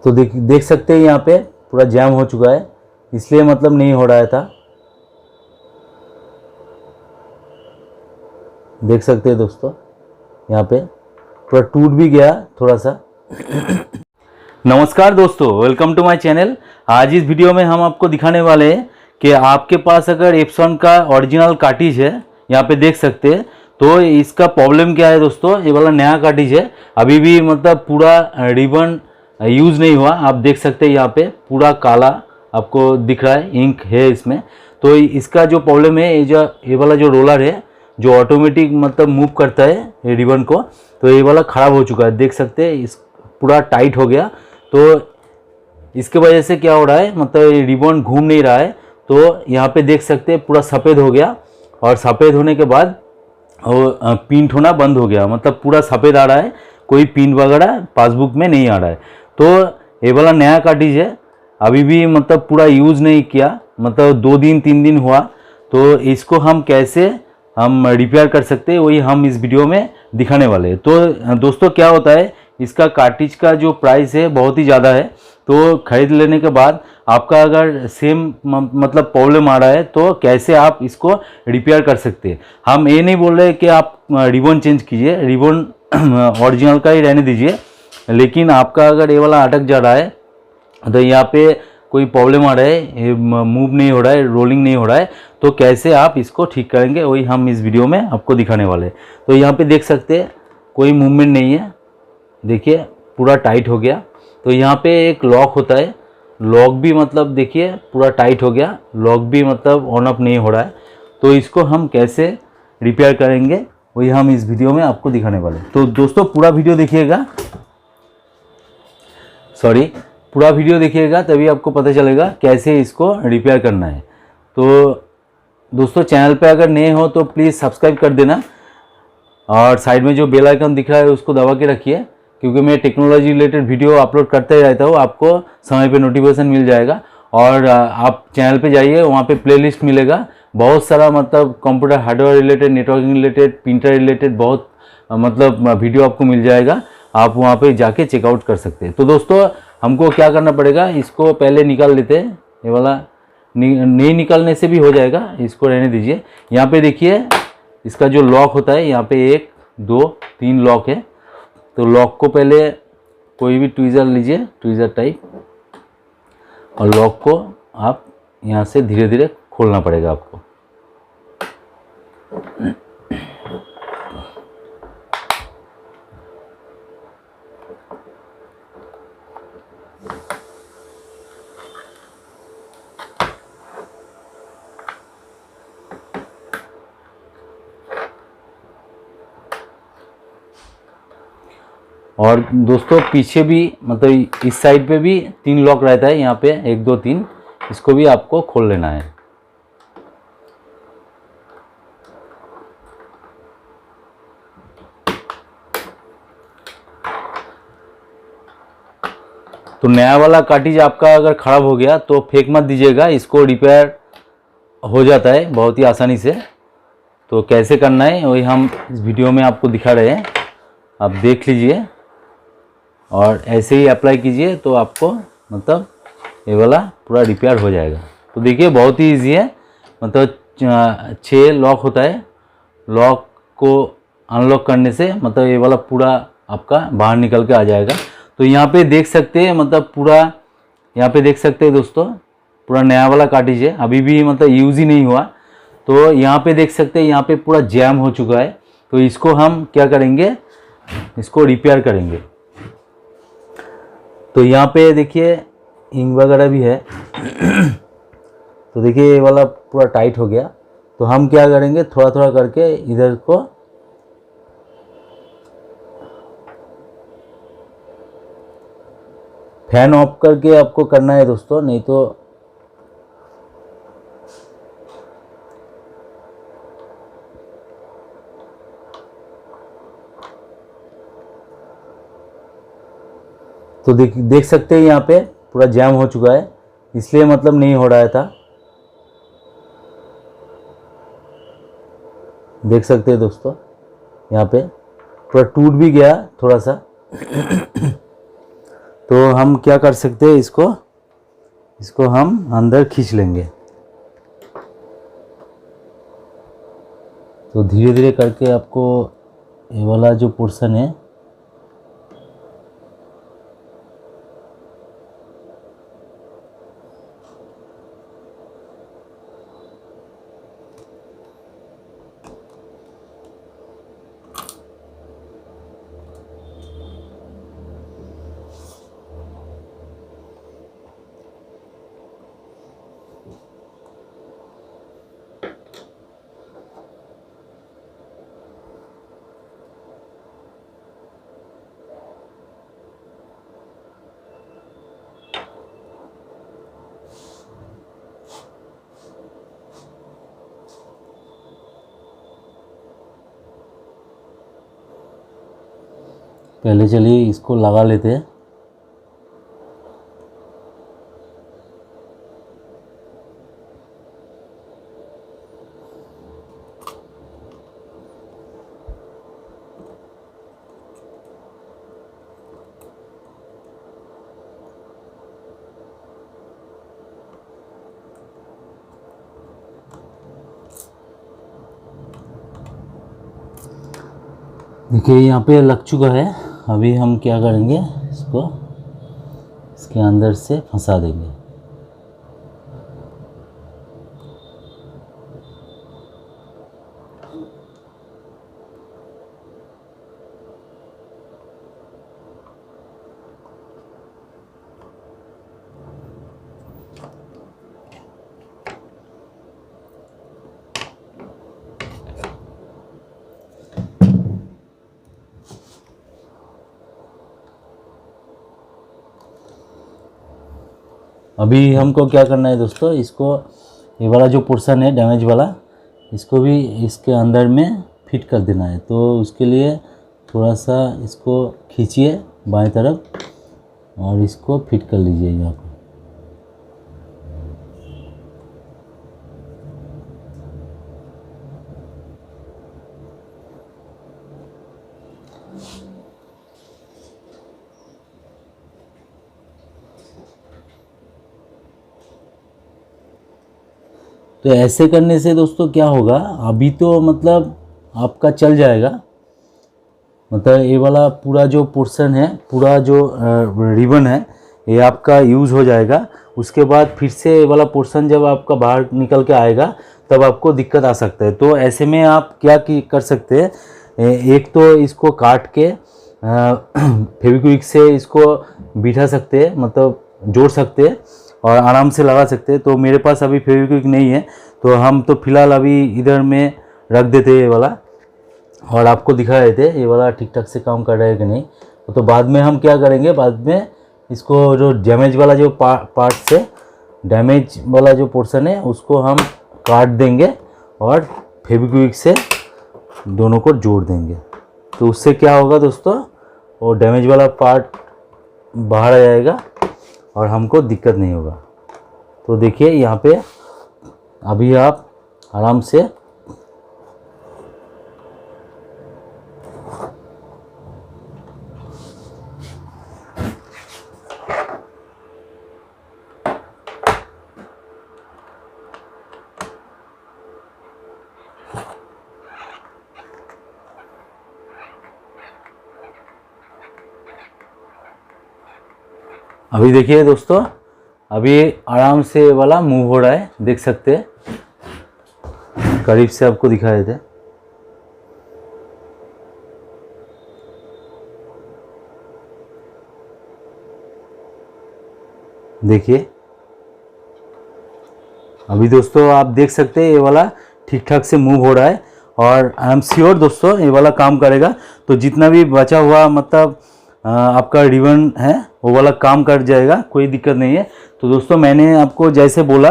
तो देख सकते हैं यहाँ पे पूरा जैम हो चुका है, इसलिए मतलब नहीं हो रहा था। देख सकते हैं दोस्तों, यहाँ पे पूरा टूट भी गया थोड़ा सा। नमस्कार दोस्तों, वेलकम टू माय चैनल। आज इस वीडियो में हम आपको दिखाने वाले हैं कि आपके पास अगर एप्सन का ओरिजिनल कार्टिज है, यहाँ पे देख सकते हैं, तो इसका प्रॉब्लम क्या है दोस्तों। ये वाला नया कार्टिज है, अभी भी मतलब पूरा रिबन यूज़ नहीं हुआ। आप देख सकते हैं यहाँ पे पूरा काला आपको दिख रहा है, इंक है इसमें। तो इसका जो प्रॉब्लम है, ये वाला जो रोलर है जो ऑटोमेटिक मतलब मूव करता है रिबन को, तो ये वाला ख़राब हो चुका है। देख सकते हैं इस पूरा टाइट हो गया। तो इसके वजह से क्या हो रहा है, मतलब ये रिबन घूम नहीं रहा है। तो यहाँ पे देख सकते हैं पूरा सफ़ेद हो गया, और सफ़ेद होने के बाद वो पिंट होना बंद हो गया, मतलब पूरा सफ़ेद आ रहा है, कोई पिन वगैरह पासबुक में नहीं आ रहा है। तो ये वाला नया कार्टिज है, अभी भी मतलब पूरा यूज़ नहीं किया, मतलब 2 दिन 3 दिन हुआ। तो इसको हम कैसे रिपेयर कर सकते हैं, वही हम इस वीडियो में दिखाने वाले हैं। तो दोस्तों क्या होता है, इसका कार्टिज का जो प्राइस है बहुत ही ज़्यादा है। तो ख़रीद लेने के बाद आपका अगर सेम मतलब प्रॉब्लम आ रहा है, तो कैसे आप इसको रिपेयर कर सकते हैं। हम ये नहीं बोल रहे कि आप रिबन चेंज कीजिए, रिबन ओरिजिनल का ही रहने दीजिए। लेकिन आपका अगर ये वाला अटक जा रहा है, तो यहाँ पे कोई प्रॉब्लम आ रहा है, ये मूव नहीं हो रहा है, रोलिंग नहीं हो रहा है, तो कैसे आप इसको ठीक करेंगे, वही हम इस वीडियो में आपको दिखाने वाले हैं। तो यहाँ पे देख सकते हैं कोई मूवमेंट नहीं है, देखिए पूरा टाइट हो गया। तो यहाँ पे एक लॉक होता है, लॉक भी मतलब देखिए पूरा टाइट हो गया, लॉक भी मतलब ऑन ऑफ नहीं हो रहा है। तो इसको हम कैसे रिपेयर करेंगे, वही हम इस वीडियो में आपको दिखाने वाले हैं। तो दोस्तों पूरा वीडियो देखिएगा, पूरा वीडियो देखिएगा, तभी आपको पता चलेगा कैसे इसको रिपेयर करना है। तो दोस्तों चैनल पे अगर नए हो तो प्लीज़ सब्सक्राइब कर देना, और साइड में जो बेल आइकन दिख रहा है उसको दबा के रखिए, क्योंकि मैं टेक्नोलॉजी रिलेटेड वीडियो अपलोड करते ही रहता हूँ, आपको समय पे नोटिफिकेशन मिल जाएगा। और आप चैनल पे जाइए, वहाँ पे प्लेलिस्ट मिलेगा, बहुत सारा मतलब computer hardware related, networking related, printer related बहुत मतलब वीडियो आपको मिल जाएगा। आप वहाँ पे जाके चेकआउट कर सकते हैं। तो दोस्तों हमको क्या करना पड़ेगा, इसको पहले निकाल लेते हैं। ये वाला नहीं निकालने से भी हो जाएगा, इसको रहने दीजिए। यहाँ पे देखिए इसका जो लॉक होता है, यहाँ पे 1 2 3 लॉक है। तो लॉक को पहले कोई भी ट्वीज़र लीजिए, ट्वीज़र टाइप, और लॉक को आप यहाँ से धीरे धीरे खोलना पड़ेगा आपको। और दोस्तों पीछे भी मतलब इस साइड पे भी 3 लॉक रहता है, यहाँ पे 1 2 3, इसको भी आपको खोल लेना है। तो नया वाला कार्टिज आपका अगर ख़राब हो गया तो फेंक मत दीजिएगा, इसको रिपेयर हो जाता है बहुत ही आसानी से। तो कैसे करना है वही हम इस वीडियो में आपको दिखा रहे हैं, आप देख लीजिए और ऐसे ही अप्लाई कीजिए, तो आपको मतलब ये वाला पूरा रिपेयर हो जाएगा। तो देखिए बहुत ही ईजी है, मतलब 6 लॉक होता है, लॉक को अनलॉक करने से मतलब ये वाला पूरा आपका बाहर निकल के आ जाएगा। तो यहाँ पे देख सकते हैं, मतलब पूरा यहाँ पे देख सकते हैं दोस्तों, पूरा नया वाला कार्टिज है, अभी भी मतलब यूज़ ही नहीं हुआ। तो यहाँ पे देख सकते हैं, यहाँ पे पूरा जैम हो चुका है। तो इसको हम क्या करेंगे, इसको रिपेयर करेंगे। तो यहाँ पे देखिए इंक वगैरह भी है। तो देखिए ये वाला पूरा टाइट हो गया। तो हम क्या करेंगे, थोड़ा थोड़ा करके इधर को फैन ऑफ करके आपको करना है दोस्तों, नहीं तो देख सकते हैं यहाँ पे पूरा जैम हो चुका है, इसलिए मतलब नहीं हो रहा था। देख सकते हैं दोस्तों, यहाँ पे पूरा टूट भी गया थोड़ा सा। तो हम क्या कर सकते हैं, इसको हम अंदर खींच लेंगे। तो धीरे धीरे करके आपको ये वाला जो पोर्शन है पहले चलिए इसको लगा लेते हैं। देखिए यहाँ पे लग चुका है। अभी हम क्या करेंगे, इसको इसके अंदर से फंसा देंगे। अभी हमको क्या करना है दोस्तों, इसको ये वाला जो पोर्शन है डैमेज वाला, इसको भी इसके अंदर में फिट कर देना है। तो उसके लिए थोड़ा सा इसको खींचिए बाएं तरफ और इसको फिट कर लीजिए यहाँ पर। तो ऐसे करने से दोस्तों क्या होगा, अभी तो मतलब आपका चल जाएगा, मतलब ये वाला पूरा जो पोर्शन है, पूरा जो रिबन है, ये आपका यूज़ हो जाएगा। उसके बाद फिर से ये वाला पोर्शन जब आपका बाहर निकल के आएगा तब आपको दिक्कत आ सकता है। तो ऐसे में आप क्या कर सकते हैं, एक तो इसको काट के फेविक्विक से इसको बिठा सकते हैं, मतलब जोड़ सकते हैं और आराम से लगा सकते हैं। तो मेरे पास अभी फेविक्विक नहीं है, तो हम तो फिलहाल अभी इधर में रख देते हैं ये वाला और आपको दिखा देते ये वाला ठीक ठाक से काम कर रहा है कि नहीं। तो बाद में हम क्या करेंगे, बाद में इसको जो डैमेज वाला जो पार्ट से डैमेज वाला जो पोर्शन है उसको हम काट देंगे और फेविक्विक से दोनों को जोड़ देंगे। तो उससे क्या होगा दोस्तों, वो डैमेज वाला पार्ट बाहर आ जाएगा और हमको दिक्कत नहीं होगा। तो देखिए यहाँ पे अभी आप आराम से अभी देखिए दोस्तों, अभी आराम से वाला मूव हो रहा है, देख सकते हैं। करीब से आपको दिखा देते हैं। देखिए अभी दोस्तों आप देख सकते हैं ये वाला ठीक ठाक से मूव हो रहा है और आई एम श्योर दोस्तों ये वाला काम करेगा। तो जितना भी बचा हुआ मतलब आपका रिबन है वो वाला काम कर जाएगा, कोई दिक्कत नहीं है। तो दोस्तों मैंने आपको जैसे बोला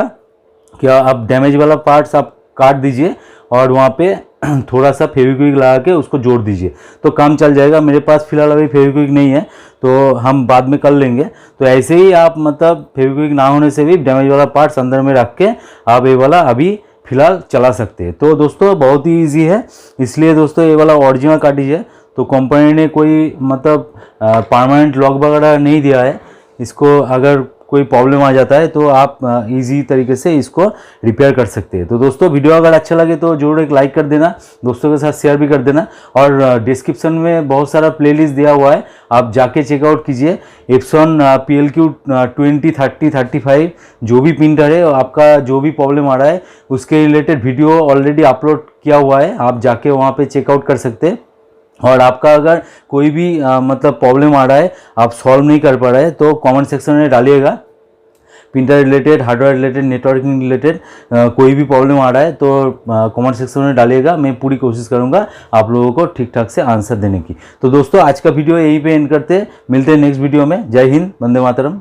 कि आप डैमेज वाला पार्ट्स आप काट दीजिए और वहाँ पे थोड़ा सा फेविक्विक लगा के उसको जोड़ दीजिए तो काम चल जाएगा। मेरे पास फिलहाल अभी फेविक्विक नहीं है तो हम बाद में कर लेंगे। तो ऐसे ही आप मतलब फेविक्विक ना होने से भी डैमेज वाला पार्ट्स अंदर में रख के आप ये वाला अभी फिलहाल चला सकते हैं। तो दोस्तों बहुत ही ईजी है, इसलिए दोस्तों ये वाला ओरिजिनल कार्ट्रिज है। तो कंपनी ने कोई मतलब परमानेंट लॉक वगैरह नहीं दिया है, इसको अगर कोई प्रॉब्लम आ जाता है तो आप इजी तरीके से इसको रिपेयर कर सकते हैं। तो दोस्तों वीडियो अगर अच्छा लगे तो जरूर एक लाइक कर देना, दोस्तों के साथ शेयर भी कर देना, और डिस्क्रिप्शन में बहुत सारा प्लेलिस्ट दिया हुआ है, आप जाके चेकआउट कीजिए। एप्सन PLQ 20, 30, 35 जो भी प्रिंटर है, आपका जो भी प्रॉब्लम आ रहा है उसके रिलेटेड वीडियो ऑलरेडी अपलोड किया हुआ है, आप जाके वहाँ पे चेकआउट कर सकते हैं। और आपका अगर कोई भी मतलब प्रॉब्लम आ रहा है, आप सॉल्व नहीं कर पा रहे हैं, तो कमेंट सेक्शन में डालिएगा। Printer related, hardware related, networking related कोई भी प्रॉब्लम आ रहा है तो कमेंट सेक्शन में डालिएगा, मैं पूरी कोशिश करूंगा आप लोगों को ठीक ठाक से आंसर देने की। तो दोस्तों आज का वीडियो यहीं पे एंड करते हैं, मिलते हैं नेक्स्ट वीडियो में। जय हिंद, वंदे मातरम।